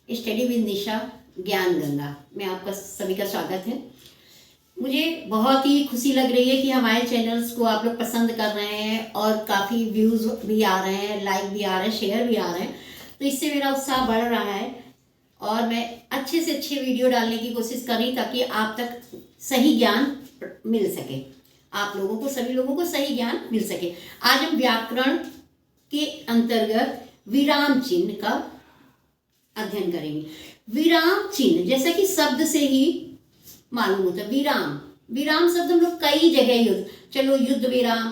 Study with निशा ज्ञान गंगा में आपका सभी का स्वागत है। मुझे बहुत ही खुशी लग रही है कि हमारे चैनल्स को आप लोग पसंद कर रहे हैं और काफ़ी व्यूज़ भी आ रहे हैं, लाइक भी आ रहे हैं, शेयर भी आ रहे हैं। तो इससे मेरा उत्साह बढ़ रहा है और मैं अच्छे से अच्छे वीडियो डालने की कोशिश कर रही ताकि आप तक सही ज्ञान मिल सके, आप लोगों को, सभी लोगों को सही ज्ञान मिल सके। आज हम व्याकरण के अंतर्गत विराम चिन्ह का अध्ययन करेंगे। विराम चिन्ह जैसा कि शब्द से ही मालूम होता है, विराम विराम शब्द हम लोग कई जगह युद्ध विराम,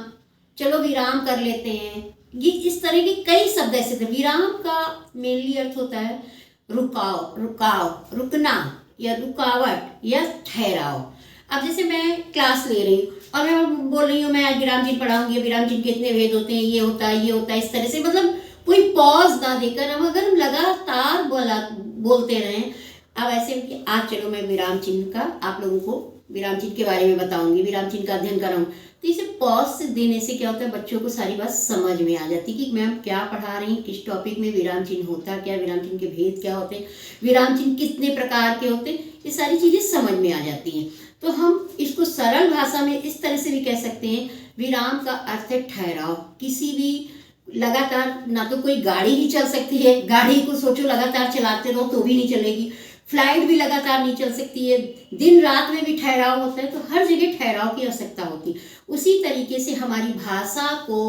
चलो विराम कर लेते हैं, ये इस तरह के कई शब्द ऐसे थे। विराम का मेनली अर्थ होता है रुकना या रुकावट या ठहराव। अब जैसे मैं क्लास ले रही हूँ और मैं बोल रही हूँ मैं आज विराम चिन्ह पढ़ाऊंगी, विराम चिन्ह के इतने भेद होते हैं, ये होता है, ये होता है, इस तरह से, मतलब कोई पॉज ना देकर अगर हम लगातार बोलते रहें। अब ऐसे कि आज चलो मैं विराम चिन्ह का आप लोगों को विराम चिन्ह के बारे में बताऊंगी, विराम चिन्ह का अध्ययन कराऊंगी, तो इसे पॉज से देने से क्या होता है, बच्चों को सारी बात समझ में आ जाती है कि मैम क्या पढ़ा रही हैं, किस टॉपिक में विराम चिन्ह होता क्या, विराम चिन्ह के भेद क्या होते हैं, विराम चिन्ह कितने प्रकार के होते हैं, ये सारी चीज़ें समझ में आ जाती हैं। तो हम इसको सरल भाषा में इस तरह से भी कह सकते हैं, विराम का अर्थ है ठहराव। किसी भी लगातार, ना तो कोई गाड़ी ही चल सकती है, गाड़ी को सोचो लगातार चलाते रहो तो भी नहीं चलेगी, फ्लाइट भी लगातार नहीं चल सकती है, दिन रात में भी ठहराव होता है, तो हर जगह ठहराव की आवश्यकता होती है। उसी तरीके से हमारी भाषा को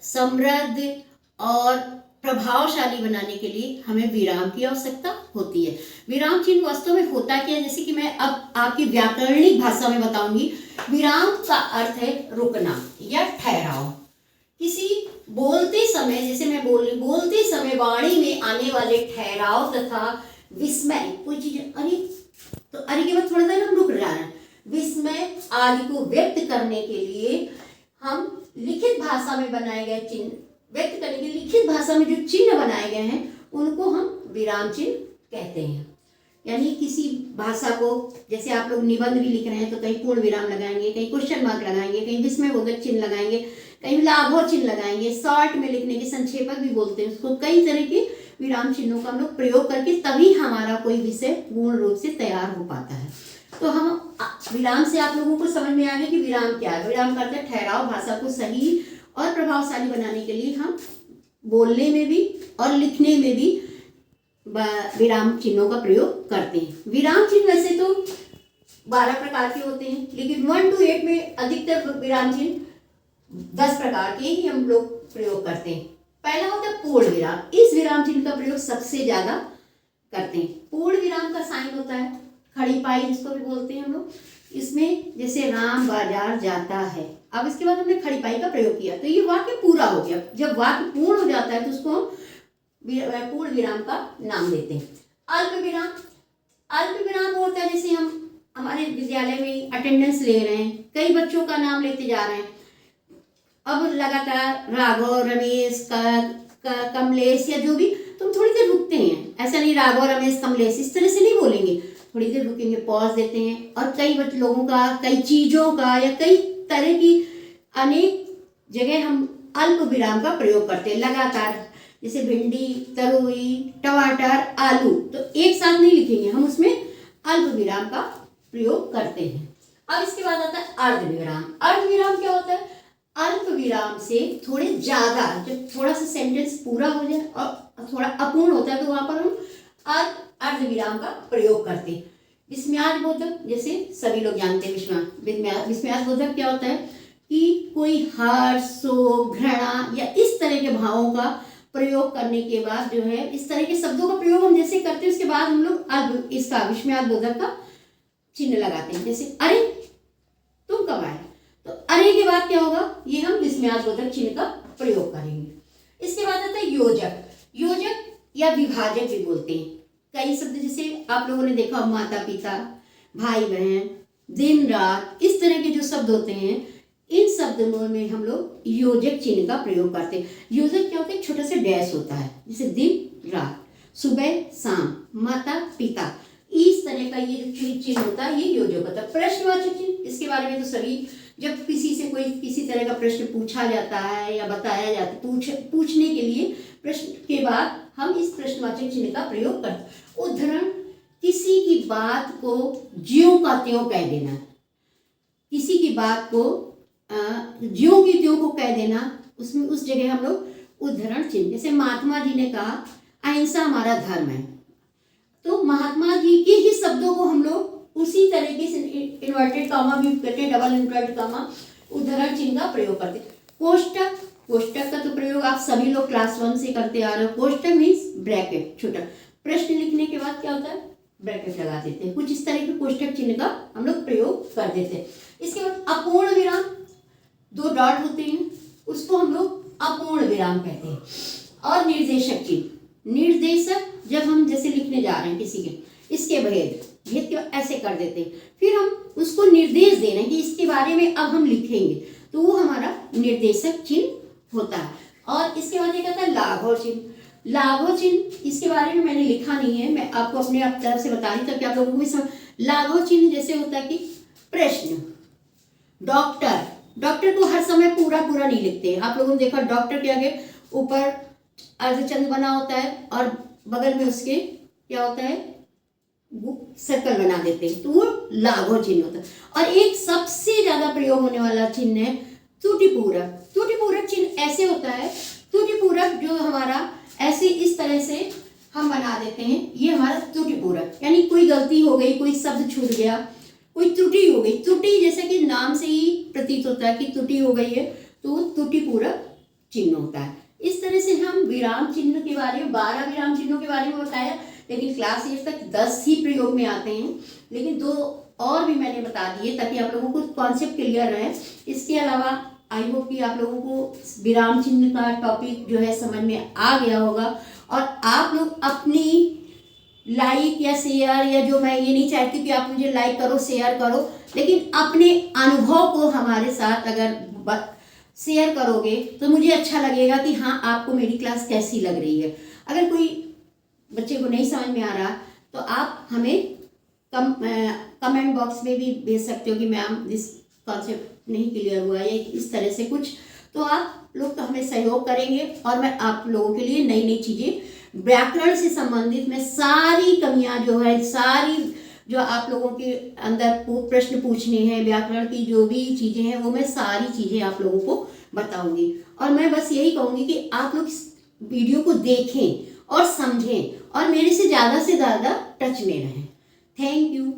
समृद्ध और प्रभावशाली बनाने के लिए हमें विराम की आवश्यकता होती है। विराम चिन्ह वास्तव में होता क्या है, जैसे कि मैं अब आपकी व्याकरणिक भाषा में बताऊंगी। विराम का अर्थ है रुकना या ठहराव। किसी बोलते समय, जैसे मैं बोलते समय वाणी में आने वाले ठहराव तथा विस्मय, कोई चीज अरे के बाद थोड़ा सा हम रुक जा रहे हैं, विस्मय आदि को व्यक्त करने के लिए हम लिखित भाषा में बनाए गए चिन्ह व्यक्त करने के लिए लिखित भाषा में जो चिन्ह बनाए गए हैं उनको हम विराम चिन्ह कहते हैं। यानी किसी भाषा को, जैसे आप लोग निबंध भी लिख रहे हैं तो कहीं पूर्ण विराम लगाएंगे, कहीं क्वेश्चन मार्क लगाएंगे, कहीं विस्मयबोधक चिन्ह लगाएंगे, कहीं लाघव चिन्ह लगाएंगे, शॉर्ट में लिखने के संक्षेपक भी बोलते हैं उसको। कई तरह के विराम चिन्हों का हम लोग प्रयोग करके तभी हमारा कोई विषय पूर्ण रूप से तैयार हो पाता है। तो हम विराम से आप लोगों को समझ में आ गया कि विराम क्या है। विराम करते हैं ठहराव। भाषा को सही और प्रभावशाली बनाने के लिए हम बोलने में भी और लिखने में भी विराम चिन्हों का प्रयोग करते हैं। विराम चिन्ह वैसे तो 12 प्रकार के होते हैं, लेकिन 1 to 8 में अधिकतर विराम चिन्ह 10 प्रकार के ही हम लोग प्रयोग करते हैं। पहला होता है पूर्ण विराम। इस विराम चिन्ह का प्रयोग सबसे ज्यादा करते हैं। पूर्ण विराम का साइन होता है खड़ी पाई, जिसको भी बोलते हैं हम लोग। इसमें जैसे राम बाजार जाता है, अब इसके बाद हमने खड़ी पाई का प्रयोग किया तो ये वाक्य पूरा हो गया। जब वाक्य पूर्ण हो जाता है तो उसको हम पूर्ण विराम का नाम देते हैं। अल्प विराम, अल्प विराम होता है जैसे हम हमारे विद्यालय में अटेंडेंस ले रहे हैं, कई बच्चों का नाम लेते जा रहे हैं, अब लगातार राघव, रमेश, कमलेश या जो भी, तुम थोड़ी देर रुकते हैं। ऐसा नहीं राघव, रमेश, कमलेश इस तरह से नहीं बोलेंगे, थोड़ी देर रुकेंगे, पॉज देते हैं। और कई लोगों का, कई चीजों का या कई तरह की अनेक जगह हम अल्प विराम का प्रयोग करते हैं लगातार। जैसे भिंडी, तरोई, टमाटर, आलू, तो एक साथ नहीं लिखेंगे, हम उसमें अल्प विराम का प्रयोग करते हैं। अब इसके बाद आता है अर्ध विराम। अर्ध विराम क्या होता है, अल्प विराम से थोड़े ज्यादा, जब थोड़ा सा सेंटेंस पूरा हो जाए और थोड़ा अपूर्ण होता है तो वहां पर हम अर्ध विराम का प्रयोग करते हैं। विस्मयाद बोधक, जैसे सभी लोग जानते हैं विस्मयाद बोधक क्या होता है कि कोई हर्ष, शोक, घृणा या इस तरह के भावों का प्रयोग करने के बाद जो है, इस तरह के शब्दों का प्रयोग हम जैसे करते हैं उसके बाद हम लोग इसका विस्मयाद बोधक का चिन्ह लगाते हैं। जैसे अरे तुम कब आए, तो अरे के बाद क्या होगा, ये हम विस्मयास्पद चिन्ह का प्रयोग करेंगे। इसके बाद आता है योजक। योजक या विभाजक भी बोलते हैं। कई शब्द जैसे आप लोगों ने देखा, माता पिता, भाई बहन, दिन रात, इस तरह के जो शब्द होते हैं, इन शब्दों में हम लोग योजक चिन्ह का प्रयोग करते हैं। योजक क्या होता है, छोटा सा डैश होता है, जैसे दिन रात, सुबह शाम, माता पिता, इस तरह का ये जो चिन्ह होता है ये योजक होता है। प्रश्नवाचक चिन्ह, इसके बारे में तो सभी, जब किसी से कोई किसी तरह का प्रश्न पूछा जाता है या बताया जाता है, पूछने के लिए प्रश्न के बाद हम इस प्रश्नवाचक चिन्ह का प्रयोग करते। उदाहरण, किसी की बात को ज्यों का त्यों कह देना, किसी की बात को ज्यों की त्यों को कह देना, उसमें उस जगह हम लोग उदाहरण चिन्ह, जैसे महात्मा जी ने कहा अहिंसा हमारा धर्म है, तो महात्मा जी के ही शब्दों को हम लोग उसी तरीके से इन्वर्टेड कामा भी करते हैं, डबल इन्वर्टेड कामा, उदाहरण चिन्ह का प्रयोग करते हैं। कोष्टक, कोष्टक का तो प्रयोग आप सभी लोग क्लास 1 से करते आ रहे हो। कोष्टक मीन्स ब्रैकेट, छोटा प्रश्न लिखने के बाद क्या होता है, ब्रैकेट लगा देते हैं। कुछ इस तरह के कोष्टक चिन्ह का हम लोग प्रयोग कर देते हैं। इसके बाद अपूर्ण विराम, 2 डॉट होते हैं, उसको हम लोग अपूर्ण विराम कहते हैं। और निर्देशक चिन्ह, निर्देशक जब हम जैसे लिखने जा रहे हैं किसी के, इसके भेद के ऐसे कर देते हैं, फिर हम उसको निर्देश दे रहे हैं कि इसके बारे में अब हम लिखेंगे, तो वो हमारा निर्देशक चिन्ह होता है। और इसके बाद एक आता है लाघव चिन्ह। लाघव चिन्ह इसके बारे में मैंने लिखा नहीं है, मैं आपको अपने आप तरफ से बता रही ताकि आप लोगों को भी समझ। लाघव चिन्ह जैसे होता है कि प्रश्न, डॉक्टर, डॉक्टर को हर समय पूरा पूरा नहीं लिखते हैं। आप लोगों ने देखा डॉक्टर के आगे ऊपर अर्धचंद्र बना होता है और बगल में उसके क्या होता है, सर्कल बना देते हैं, तो वो लाघव चिन्ह होता है। और एक सबसे ज्यादा प्रयोग होने वाला चिन्ह है त्रुटिपूरक। त्रुटिपूरक चिन्ह ऐसे होता है, त्रुटिपूरक जो हमारा ऐसे इस तरह से हम बना देते हैं, ये हमारा त्रुटिपूरक, यानी कोई गलती हो गई, कोई शब्द छूट गया, कोई त्रुटि हो गई। त्रुटि जैसे कि नाम से ही प्रतीत होता है कि त्रुटि हो गई है, तो त्रुटिपूरक चिन्ह होता है। इस तरह से हम विराम चिन्ह के बारे में 12 विराम चिन्हों के बारे में बताया, लेकिन क्लास 8 तक 10 ही प्रयोग में आते हैं, लेकिन 2 और भी मैंने बता दिए ताकि आप लोगों को कॉन्सेप्ट क्लियर रहे। इसके अलावा आई होप कि आप लोगों को विराम चिन्ह का टॉपिक जो है समझ में आ गया होगा, और आप लोग अपनी लाइक या शेयर, या जो मैं ये नहीं चाहती कि आप मुझे लाइक करो शेयर करो, लेकिन अपने अनुभव को हमारे साथ अगर शेयर करोगे तो मुझे अच्छा लगेगा कि हाँ आपको मेरी क्लास कैसी लग रही है। अगर कोई बच्चे को नहीं समझ में आ रहा तो आप हमें कमेंट बॉक्स में भी भेज सकते हो कि मैम दिस कॉन्सेप्ट नहीं क्लियर हुआ है, इस तरह से कुछ, तो आप लोग तो हमें सहयोग करेंगे और मैं आप लोगों के लिए नई नई चीज़ें व्याकरण से संबंधित मैं सारी कमियां जो है, सारी जो आप लोगों के अंदर प्रश्न पूछने हैं, व्याकरण की जो भी चीज़ें हैं वो मैं सारी चीज़ें आप लोगों को बताऊंगी। और मैं बस यही कहूँगी कि आप लोग इस वीडियो को देखें और समझें और मेरे से ज़्यादा टच में रहें। Thank you.